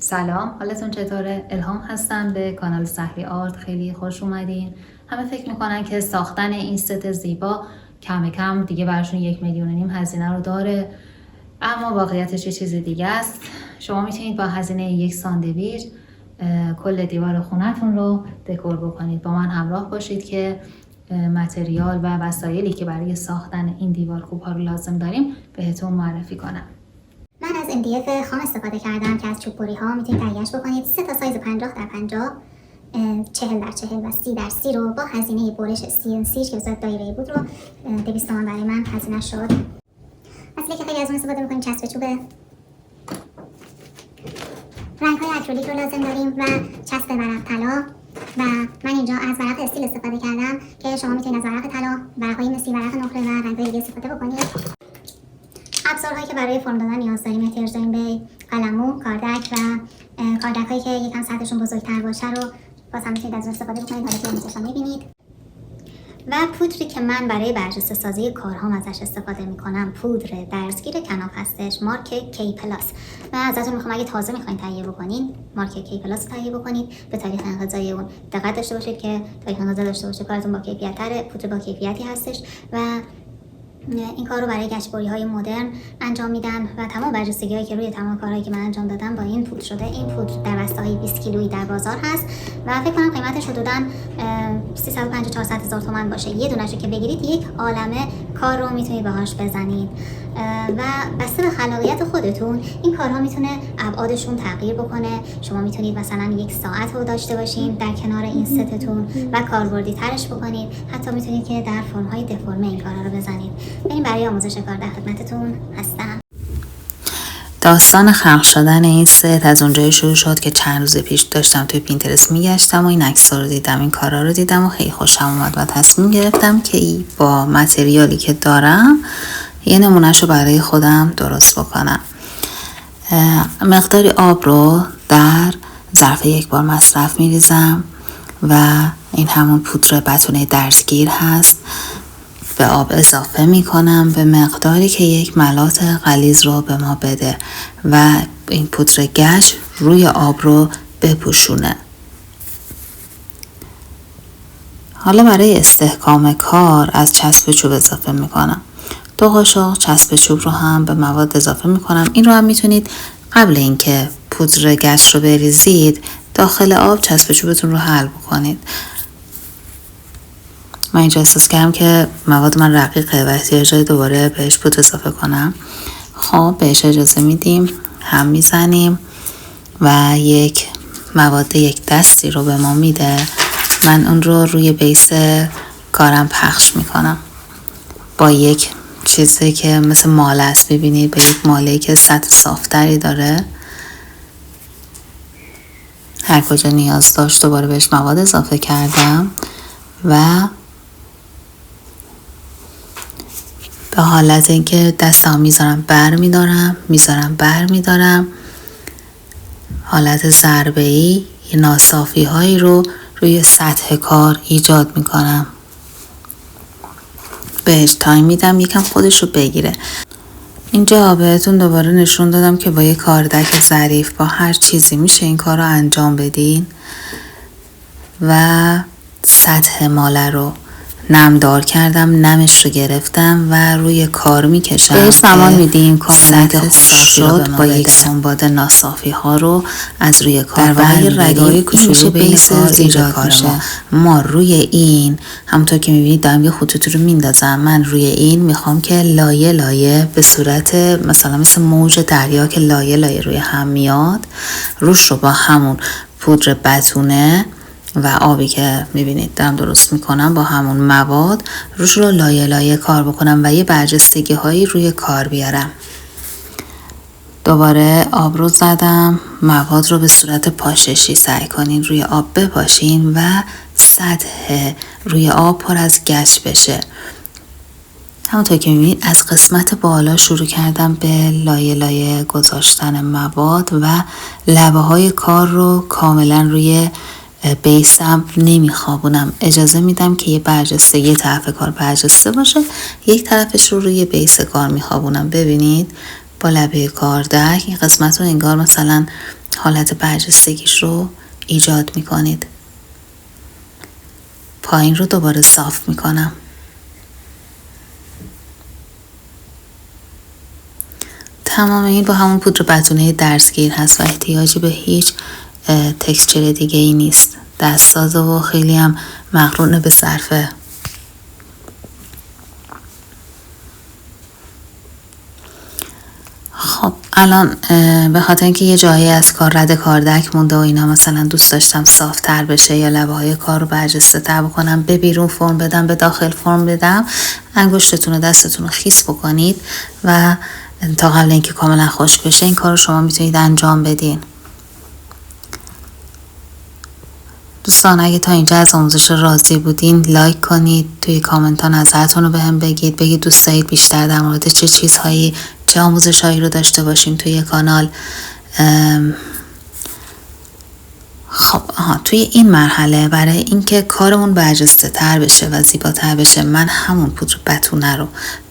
سلام، حالتون چطوره؟ الهام هستم، به کانال سهلی آرت خیلی خوش اومدین. همه فکر میکنن که ساختن این ست زیبا کم کم دیگه براشون 1.5 میلیون هزینه رو داره، اما واقعیتش یه چیز دیگه است. شما میتونید با هزینه 1 ساندویچ کل دیوار خونتون رو دکور بکنید. با من همراه باشید که متریال و وسایلی که برای ساختن این دیوار کوب‌ها رو لازم داریم بهتون معرفی کنم. من از MDF خام استفاده کردم که از چوب‌بری ها میتونید تهیه‌اش بکنید. 3 تا سایز 50x50، 40x40 و 30x30 رو با هزینه برش CNC که به صورت دایره‌ای بود رو 200 تومان برای من هزینه شد. وسیله که خیلی از اون استفاده می‌کنیم چسب چوبه. رنگ‌های اکریلیک رو لازم داریم و چسب ورق طلا، و من اینجا از ورق استیل استفاده کردم که شما میتونید از ورق طلا، ورق‌های مثل ورق نقره و رنگ‌های دیگه استفاده بکنید. ابزارهایی که برای فرم دادن نیاز داریم احتیاج داریم به قلمو، کاردک و کاردک هایی که یکم سطحشون بزرگتر باشه رو باز هم میتونید از اون استفاده بکنید. حالا که میتونید میبینید. و پودری که من برای برجسته سازی کارهام ازش استفاده میکنم پودر درزگیر کناف هستش، مارک کی پلاس. من ازتون میخوام اگه تازه میخواین تهیه بکنین مارک کی پلاس تهیه بکنید. به تاریخ انقضای اون دقت داشته باشید که تاریخ انقضا داشته باشه، کارتون با کیفیت تره. پودر با کیفیتی هستش و این کار رو برای گچبری‌های مدرن انجام میدن و تمام برجستگی‌هایی که روی تمام کارهایی که من انجام دادم با این پودر شده. این پودر در بسته‌های 20 کیلویی در بازار هست و فکر کنم قیمتش حدوداً 350-400 هزار تومان باشه. یه دونه‌شو که بگیرید یک عالمه کار رو میتونید باهاش بزنید و بسته به خلاقیت خودتون این کارها میتونه ابعادشون تغییر بکنه. شما میتونید مثلا 1 ساعت رو داشته باشین در کنار این ستتون و کاربردی ترش بکنید. حتی میتونید که در فرم‌های دفرمه این کارها رو بزنید. این برای آموزش کار در خدمتتون هستم. داستان خلق شدن این ست از اونجایی شروع شد که چند روز پیش داشتم توی پینترست میگشتم و این عکس‌ها رو دیدم، این کارا رو دیدم و خیلی خوشم اومد و تصمیم گرفتم که با متریالی که دارم یه نمونهشو برای خودم درست بکنم. مقداری آب رو در ظرف 1 بار مصرف میریزم و این همون پودر بتونه درزگیر هست. به آب اضافه میکنم به مقداری که 1 ملات غلیظ رو به ما بده و این پودر گچ روی آب رو بپوشونه. حالا برای استحکام کار از چسب چوب اضافه میکنم. 2 قاشق چسب چوب رو هم به مواد اضافه میکنم. این رو هم میتونید قبل اینکه پودر گچ رو بریزید داخل آب چسب چوبتون رو حل بکنید. من اینجا احساس کردم که مواد من رقیقه و احتیاج دوباره بهش پودر اضافه کنم. خب بهش اجازه میدیم، هم میزنیم و یک مواد 1 دستی رو به ما میده. من اون رو روی بیس کارم پخش میکنم با یک چیزی که مثل ماله است. ببینید با یک ماله‌ای که سطح صافتری داره. هر کجا نیاز داشت دوباره بهش مواد اضافه کردم و به حالت اینکه دستم میذارم بر میدارم حالت ضربه‌ای ناصافی هایی رو روی سطح کار ایجاد میکنم. بهش تایم میدم یکم خودش رو بگیره. اینجا بهتون دوباره نشون دادم که با یه کاردک ظریف با هر چیزی میشه این کار رو انجام بدین و سطح ماله رو نمدار کردم، نمش رو گرفتم و روی کار میکشم. بهش زمان میدیم کاملا خوش شد با 1 سنباد ناصافی ها رو از روی کار در واقع رگای کوچولو بیس زیر کار ما روی این همونطور که میبینید دارم یه خطوطی رو میندازم. من روی این میخوام که لایه لایه به صورت مثل موج دریا که لایه لایه روی هم میاد روش رو با همون پودر بتونه و آبی که میبینید دارم درست میکنم با همون مواد روش رو لایه لایه کار بکنم و یه برجستگی هایی روی کار بیارم. دوباره آب رو زدم. مواد رو به صورت پاششی سعی کنین روی آب بپاشین و سطح روی آب پر از گچ بشه. همونطور که میبینید از قسمت بالا شروع کردم به لایه لایه گذاشتن مواد و لبه های کار رو کاملا روی بیسم نمیخوابونم. اجازه میدم که یه طرف کار برجسته باشه، یک طرفش رو روی بیس کار میخوابونم. ببینید با لبه کاردک این قسمت رو انگار مثلا حالت برجستگیش رو ایجاد میکنید. پایین رو دوباره صاف میکنم. تمام این با همون پودر بتونه درزگیر هست و احتیاجی به هیچ تکسچر دیگه ای نیست. دستسازه و خیلی هم مقرون به صرفه. خب الان به خاطر اینکه یه جایی از کار رد کاردک مونده و اینا، مثلا دوست داشتم صاف تر بشه یا لبه های کار رو برجسته تر بکنم، به بیرون فرم بدم به داخل فرم بدم، انگشتتون و دستتون رو خیس بکنید و تا قبل اینکه کاملا خشک بشه این کار رو شما میتونید انجام بدین. دوستان اگه تا اینجا از آموزش راضی بودین لایک کنید، توی کامنت ها نظرتون رو بهم بگید دوست دارید بیشتر در مورد چه چیزهایی، چه آموزش هایی رو داشته باشیم توی کانال. خب توی این مرحله برای اینکه کارمون برجسته تر بشه و زیباتر بشه، من همون پودر بتونه رو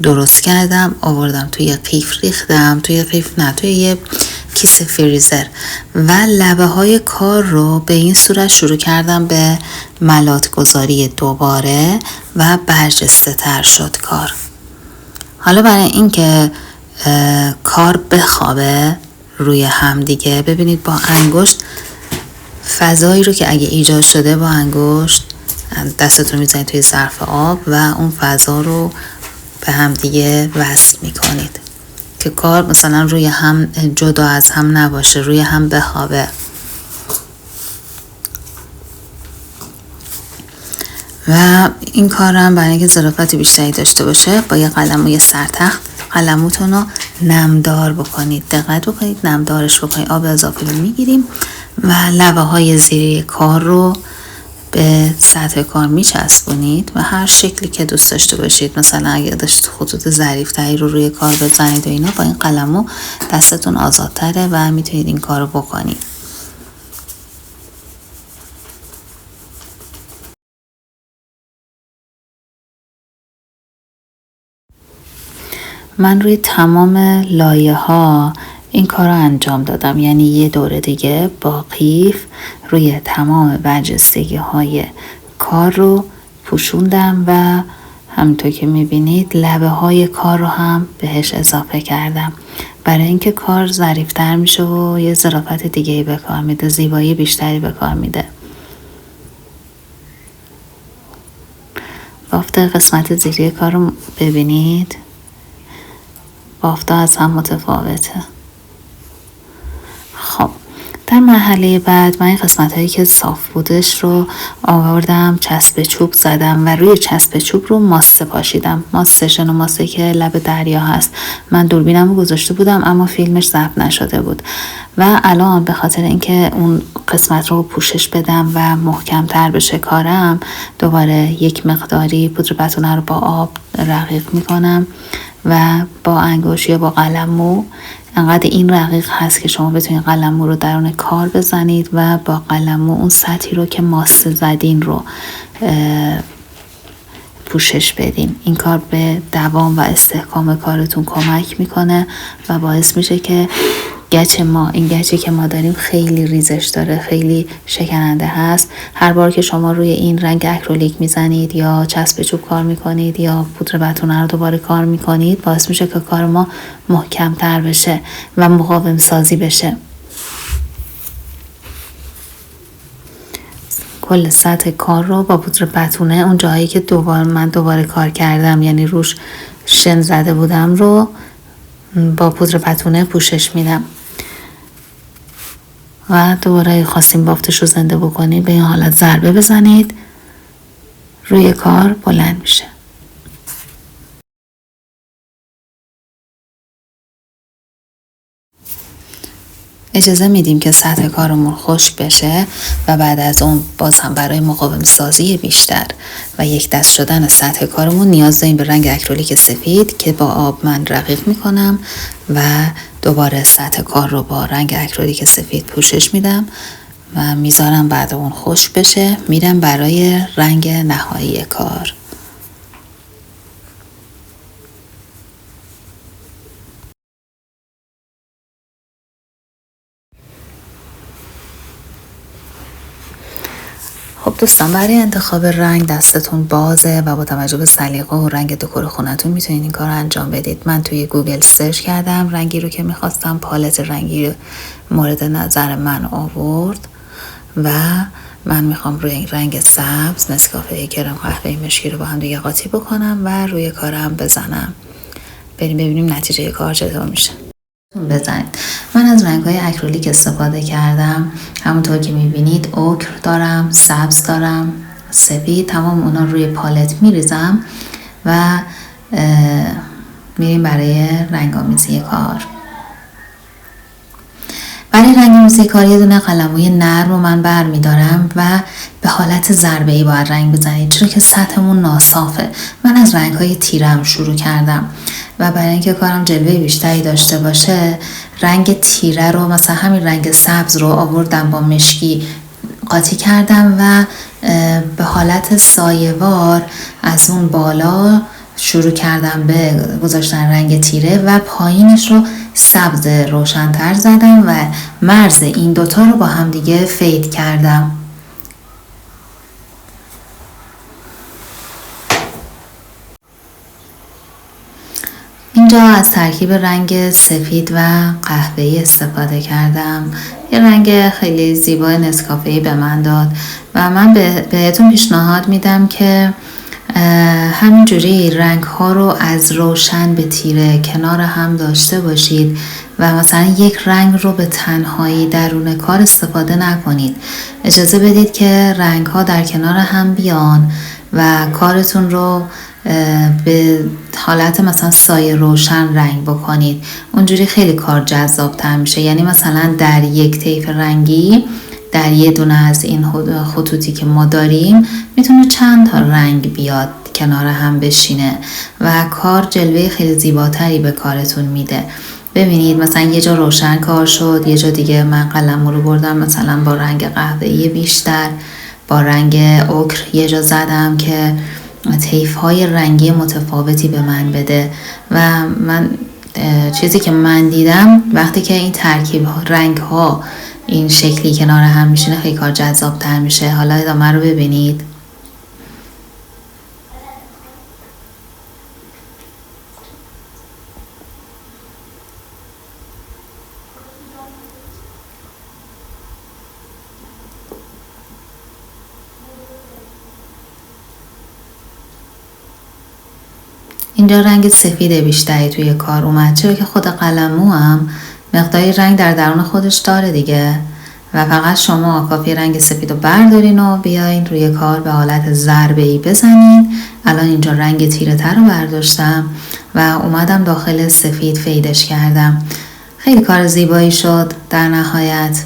درست کردم، آوردم توی قیف ریختم، توی یه کیسه فریزر و لبه های کار رو به این صورت شروع کردم به ملات گذاری دوباره و برجسته تر شد کار. حالا برای اینکه کار بخوابه روی هم دیگه، ببینید با انگشت فضایی رو که اگه ایجاد شده با انگشت دستتون میزنید توی ظرف آب و اون فضا رو به هم دیگه وصل میکنید که کار مثلا روی هم جدا از هم نباشه، روی هم بخوابه. و این کارم برای اینکه ظرافت بیشتری داشته باشه با یه قلم و یه سرتخت قلموتون رو نمدار بکنید. دقت بکنید نمدارش بکنید. آب اضافه رو میگیریم و لبه های زیری کار رو به سطح کار میچسبونید و هر شکلی که دوست داشته باشید، مثلا اگه داشتید خطوط ظریف‌تری رو روی کار بزنید و اینا، با این قلمو دستتون آزادتره و میتونید این کار رو بکنید. من روی تمام لایه ها این کار رو انجام دادم، یعنی یه دوره دیگه با قیف روی تمام برجستگی های کار رو پوشوندم و همونطور که میبینید لبه های کار رو هم بهش اضافه کردم برای اینکه کار ظریف‌تر میشه و یه ظرافت دیگه‌ای به کار میده، زیبایی بیشتری به کار میده. بافت قسمت زیری کار رو ببینید، بافتا از هم متفاوته. خب در مرحله بعد من این قسمت هایی که صاف بودش رو آوردم چسب چوب زدم و روی چسب چوب رو ماسه پاشیدم. ماسه شنو ماسه که لب دریا هست. من دوربینم رو گذاشته بودم اما فیلمش ضبط نشده بود و الان به خاطر اینکه اون قسمت رو پوشش بدم و محکم تر بشه کارم، دوباره یک مقداری پودر بتونه رو با آب رقیق میکنم و با انگشت یا با قلمو انقدر این رقیق هست که شما بتونید قلمو رو درون کار بزنید و با قلمو اون سطحی رو که ماسه زدین رو پوشش بدین. این کار به دوام و استحکام کارتون کمک میکنه و باعث میشه که این گچی که ما داریم خیلی ریزش داره، خیلی شکننده هست. هر بار که شما روی این رنگ اکریلیک میزنید یا چسب چوب کار میکنید یا پودر بتونه رو دوباره کار میکنید، باعث میشه که کار ما محکم تر بشه و مقاوم سازی بشه. کل سطح کار رو با پودر بتونه، اون جایی که من دوباره کار کردم یعنی روش شن زده بودم رو با پودر بتونه پوشش میدم و دوباره خواستیم بافتش رو زنده بکنید به این حالت ضربه بزنید، روی کار بلند میشه. اجازه میدیم که سطح کارمون خشک بشه و بعد از اون باز هم برای مقاوم سازی بیشتر و یک دست شدن سطح کارمون نیاز داریم به رنگ اکریلیک سفید که با آب من رقیق میکنم و دوباره سطح کار رو با رنگ اکریلیک سفید پوشش میدم و میذارم بعد اون خشک بشه. میرم برای رنگ نهایی کار. خب دوستان، برای انتخاب رنگ دستتون بازه و با توجه به سلیقه و رنگ دکور خونتون میتونید این کار رو انجام بدید. من توی گوگل سرچ کردم رنگی رو که میخواستم، پالت رنگی مورد نظر من آورد و من میخوام روی رنگ سبز، نسکافه کرم قهوه‌ای مشکی رو با هم دیگه قاطی بکنم و روی کارم بزنم. بریم ببینیم نتیجه کار چطور میشه. بزنید. من از رنگ‌های اکریلیک استفاده کردم. همونطور که می‌بینید اوکر دارم، سبز دارم، سفید، تمام اونا روی پالت می‌ریزم و میریم برای رنگ‌آمیزی کار. برای رنگ‌آمیزی کار یه دونه قلموی نرم رو من برمی‌دارم و به حالت ضربه‌ای باید رنگ بزنید، چرا که سطحمون ناصافه. من از رنگ‌های تیرم شروع کردم و برای اینکه کارم جلوه بیشتری داشته باشه، رنگ تیره رو، مثلا همین رنگ سبز رو آوردم با مشکی قاطی کردم و به حالت سایه‌وار از اون بالا شروع کردم به گذاشتن رنگ تیره و پایینش رو سبز روشن‌تر زدم و مرز این دوتا رو با هم دیگه فید کردم. اینجا از ترکیب رنگ سفید و قهوه‌ای استفاده کردم. یه رنگ خیلی زیبای نسکافه‌ای به من داد و من بهتون پیشنهاد میدم که همینجوری رنگ ها رو از روشن به تیره کنار هم داشته باشید و مثلا یک رنگ رو به تنهایی درون کار استفاده نکنید. اجازه بدید که رنگ ها در کنار هم بیان و کارتون رو به حالت مثلا سایه روشن رنگ بکنید. اونجوری خیلی کار جذاب تر میشه. یعنی مثلا در یک طیف رنگی، در یه دونه از این خطوطی که ما داریم، میتونه چند تا رنگ بیاد کنار هم بشینه و کار جلوه خیلی زیباتری به کارتون میده. ببینید مثلا یه جا روشن کار شد، یه جا دیگه من قلم رو بردم مثلا با رنگ قهوه‌ای بیشتر، با رنگ اوکر یه جا زدم که طیف‌های رنگی متفاوتی به من بده و من چیزی که من دیدم وقتی که این ترکیب رنگ ها این شکلی کنار هم میشینه خیلی کار جذاب تر میشه. حالا ادامه رو ببینید. اینجا رنگ سفید بیشتری توی کار اومد، چرا که خود قلمو هم مقداری رنگ در درون خودش داره دیگه و فقط شما کافی رنگ سفید رو بردارین و بیاین روی کار به حالت ضربه‌ای بزنین. الان اینجا رنگ تیره تر رو برداشتم و اومدم داخل سفید فیدش کردم. خیلی کار زیبایی شد در نهایت.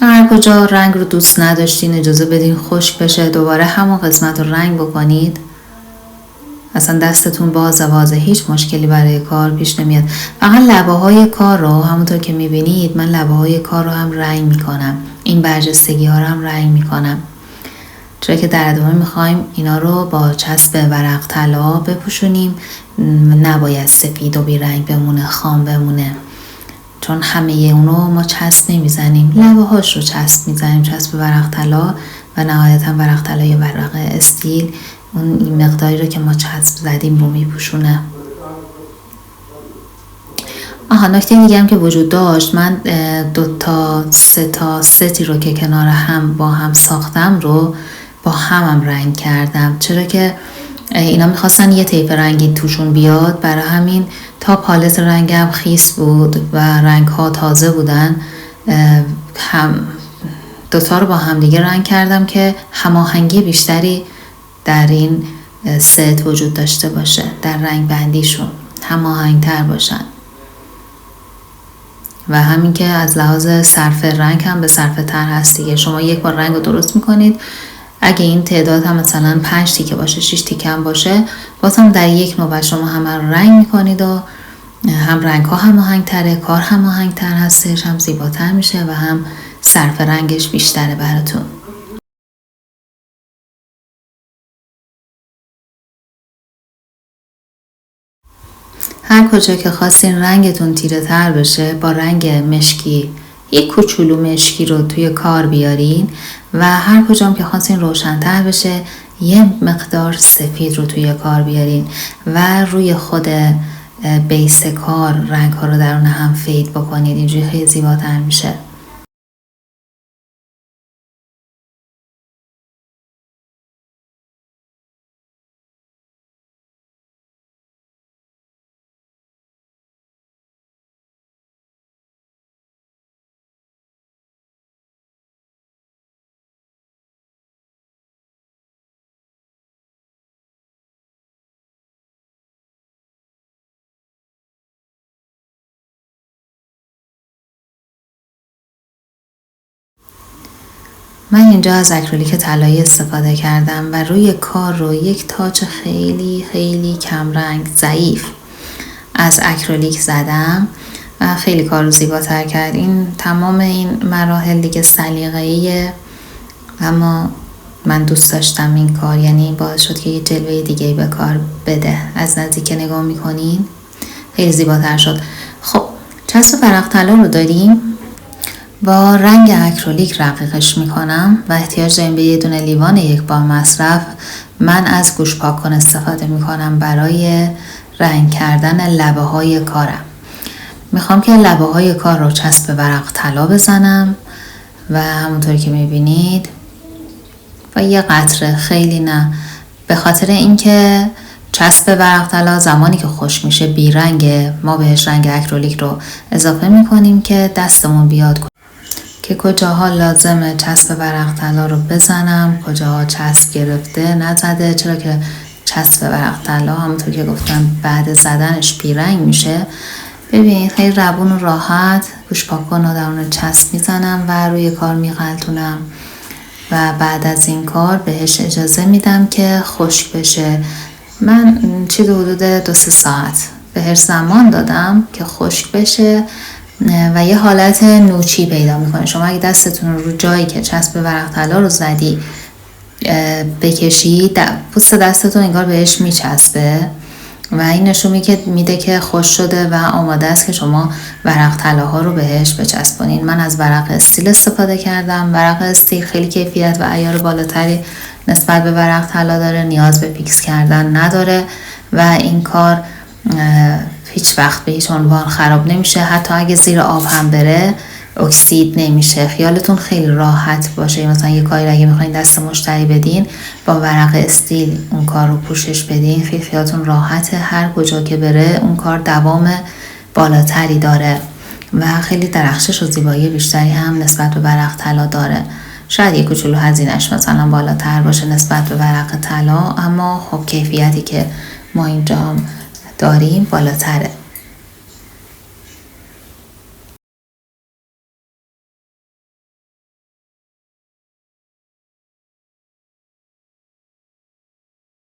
هر کجا رنگ رو دوست نداشتین اجازه بدین خشک بشه، دوباره همون قسمت رو رنگ بکنید. اصلا دستتون بازه، هیچ مشکلی برای کار پیش نمیاد. فقط لبه های کار رو همونطور که میبینید من لبه های کار رو هم رنگ میکنم، این برجستگی ها رو هم رنگ میکنم، چرا که در ادامه میخوایم اینا رو با چسب ورق طلا بپوشونیم. نباید سفید و بی رنگ بمونه، خام بمونه، چون همه اونو ما چسب نمیزنیم، لبه هاش رو چسب میزنیم، چسب ورق طلا و نهایتا ورق طلا یا ورق استیل اون این مقداری رو که ما چسب زدیم رو میپوشونه. نکته دیگه هم که وجود داشت، من 2 تا 3 تا ستی رو که کنار هم با هم ساختم رو با همم رنگ کردم، چرا که اینا میخواستن یه طیف رنگی توشون بیاد، برای همین تا پالت رنگم خیس بود و رنگ ها تازه بودن، هم 2 تا رو با هم دیگه رنگ کردم که هماهنگی بیشتری در این ست وجود داشته باشه، در رنگ بندیشون هماهنگ تر باشن و همین که از لحاظ صرف رنگ هم به صرفه تر هست دیگه. شما یک بار رنگ رو درست میکنید، اگه این تعداد هم مثلا 5 تیکه باشه 6 تیکه هم باشه، باز هم در یک نوبت شما همه رو رنگ میکنید و هم رنگ ها هماهنگ تره، کار هماهنگ تر هستش، هم زیباتر میشه و هم صرف رنگش بیشتره براتون. هر کجا که خواستین رنگتون تیره تر بشه با رنگ مشکی یک کوچولو مشکی رو توی کار بیارین و هر کجام که خواستین روشن‌تر بشه یه مقدار سفید رو توی کار بیارین و روی خود بیس کار رنگ ها رو درون هم فید بکنید. اینجوری خیلی زیباتر میشه. من اینجا از اکریلیک طلایی استفاده کردم و روی کار رو یک تاچ خیلی خیلی کمرنگ ضعیف از اکریلیک زدم و خیلی کار رو زیباتر کرد. تمام این مراحل دیگه سلیقه‌ایه، اما من دوست داشتم این کار، یعنی باعث شد که یه جلوه دیگه به کار بده. از نزدیک نگاه میکنین خیلی زیباتر شد. خب چسب ورق طلا رو داریم، با رنگ اکریلیک رقیقش میکنم و احتیاج داریم به یه دونه لیوان یک بار مصرف. من از گوش پاک کن استفاده میکنم برای رنگ کردن لبه های کارم. میخوام که لبه های کار رو چسب ورق طلا بزنم و همونطوری که میبینید و یه قطره، خیلی نه، به خاطر اینکه چسب ورق طلا زمانی که خشک میشه بیرنگه، ما بهش رنگ اکریلیک رو اضافه میکنیم که دستمون بیاد که کجاها لازمه چسب ورق طلا رو بزنم، کجاها چسب گرفته نزده، چرا که چسب ورق طلا همونطور که گفتم بعد زدنش بیرنگ میشه. ببینید خیلی روون و راحت گوش پاک کن رو درون چسب میزنم و روی کار میغلطونم و بعد از این کار بهش اجازه میدم که خشک بشه. من حدود 2-3 ساعت بهش زمان دادم که خشک بشه و یه حالت نوچی پیدا میکنه. شما اگه دستتون رو جایی که چسب ورق طلا رو زدی بکشی، پوست دستتون انگار بهش میچسبه و این نشون میده که خشک شده و آماده است که شما ورق طلاها رو بهش بچسبونین. من از ورق استیل استفاده کردم. ورق استیل خیلی کیفیت و عیار بالاتری نسبت به ورق طلا داره، نیاز به پیکس کردن نداره و این کار هیچ وقت به هیچ عنوان خراب نمیشه. حتی اگه زیر آب هم بره اکسید نمیشه. خیالتون خیلی راحت باشه. مثلا یه کاری اگه میخواین دست مشتری بدین با ورق استیل اون کار رو پوشش بدین، خیلی خیالتون راحته. هر کجا که بره اون کار دوام بالاتری داره و خیلی درخشش و زیبایی بیشتری هم نسبت به ورق طلا داره. شاید یه کوچولو هزینه‌اش مثلا بالاتر باشه نسبت به ورق طلا، اما خب کیفیتی که ما اینجا داریم بالاتره.